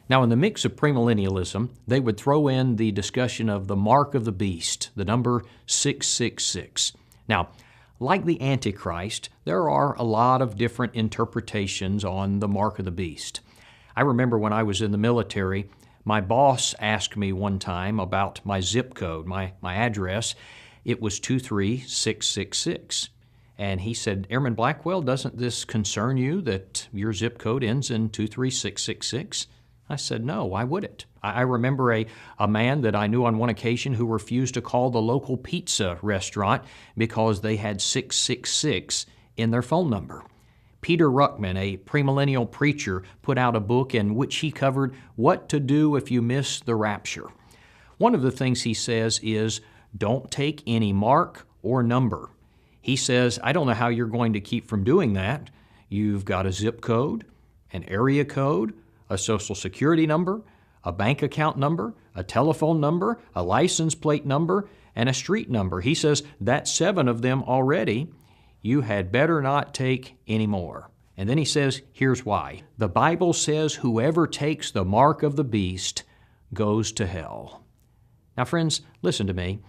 Now, in the mix of premillennialism, they would throw in the discussion of the mark of the beast, the number 666. Now, like the Antichrist, there are a lot of different interpretations on the mark of the beast. I remember when I was in the military, my boss asked me one time about my zip code, my address. It was 23666. And he said, Airman Blackwell, doesn't this concern you that your zip code ends in 23666? I said, no, why would it? I remember a man that I knew on one occasion who refused to call the local pizza restaurant because they had 666 in their phone number. Peter Ruckman, a premillennial preacher, put out a book in which he covered what to do if you miss the rapture. One of the things he says is, don't take any mark or number. He says, I don't know how you're going to keep from doing that. You've got a zip code, an area code, a social security number, a bank account number, a telephone number, a license plate number, and a street number. He says, that's 7 of them already. You had better not take any more. And then he says, here's why. The Bible says whoever takes the mark of the beast goes to hell. Now, friends, listen to me.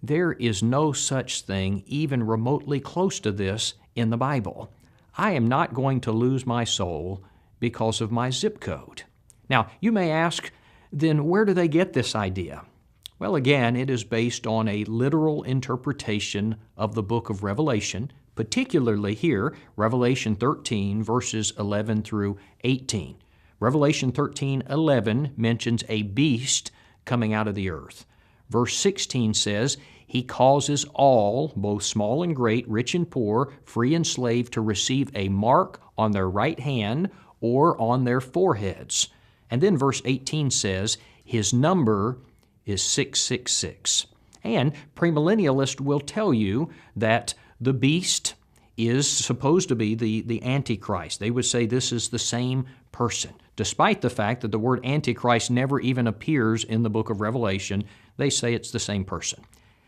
There is no such thing even remotely close to this in the Bible. I am not going to lose my soul because of my zip code. Now, you may ask, then where do they get this idea? Well, again, it is based on a literal interpretation of the book of Revelation, particularly here, Revelation 13, verses 11 through 18. Revelation 13:11 mentions a beast coming out of the earth. Verse 16 says, He causes all, both small and great, rich and poor, free and slave, to receive a mark on their right hand or on their foreheads. And then verse 18 says, His number is 666. And premillennialists will tell you that the beast is supposed to be the Antichrist. They would say this is the same person. Despite the fact that the word Antichrist never even appears in the book of Revelation, they say it's the same person.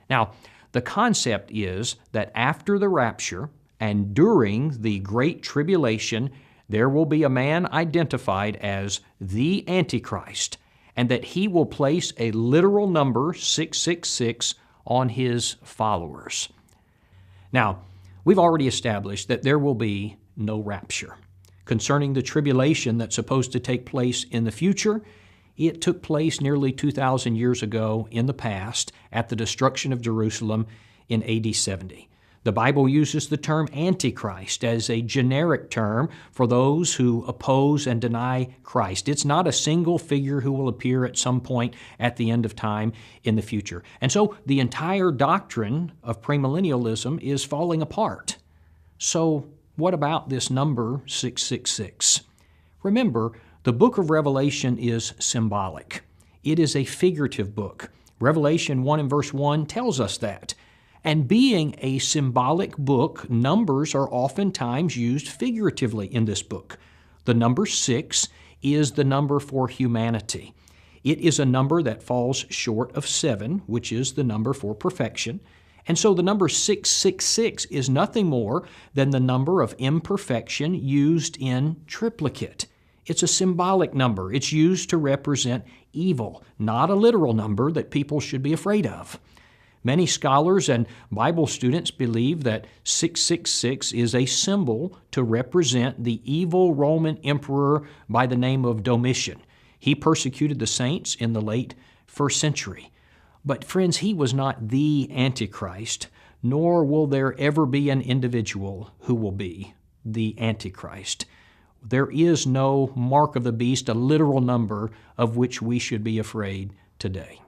Now, the concept is that after the rapture and during the Great Tribulation, there will be a man identified as the Antichrist, and that he will place a literal number, 666, on his followers. Now, we've already established that there will be no rapture. Concerning the tribulation that's supposed to take place in the future, it took place nearly 2,000 years ago in the past at the destruction of Jerusalem in AD 70. The Bible uses the term Antichrist as a generic term for those who oppose and deny Christ. It's not a single figure who will appear at some point at the end of time in the future. And so the entire doctrine of premillennialism is falling apart. So what about this number 666? Remember, the book of Revelation is symbolic. It is a figurative book. Revelation 1 and verse 1 tells us that. And being a symbolic book, numbers are oftentimes used figuratively in this book. The number 6 is the number for humanity. It is a number that falls short of 7, which is the number for perfection. And so the number 666 is nothing more than the number of imperfection used in triplicate. It's a symbolic number. It's used to represent evil, not a literal number that people should be afraid of. Many scholars and Bible students believe that 666 is a symbol to represent the evil Roman emperor by the name of Domitian. He persecuted the saints in the late 1st century. But friends, he was not the Antichrist, nor will there ever be an individual who will be the Antichrist. There is no mark of the beast, a literal number of which we should be afraid today.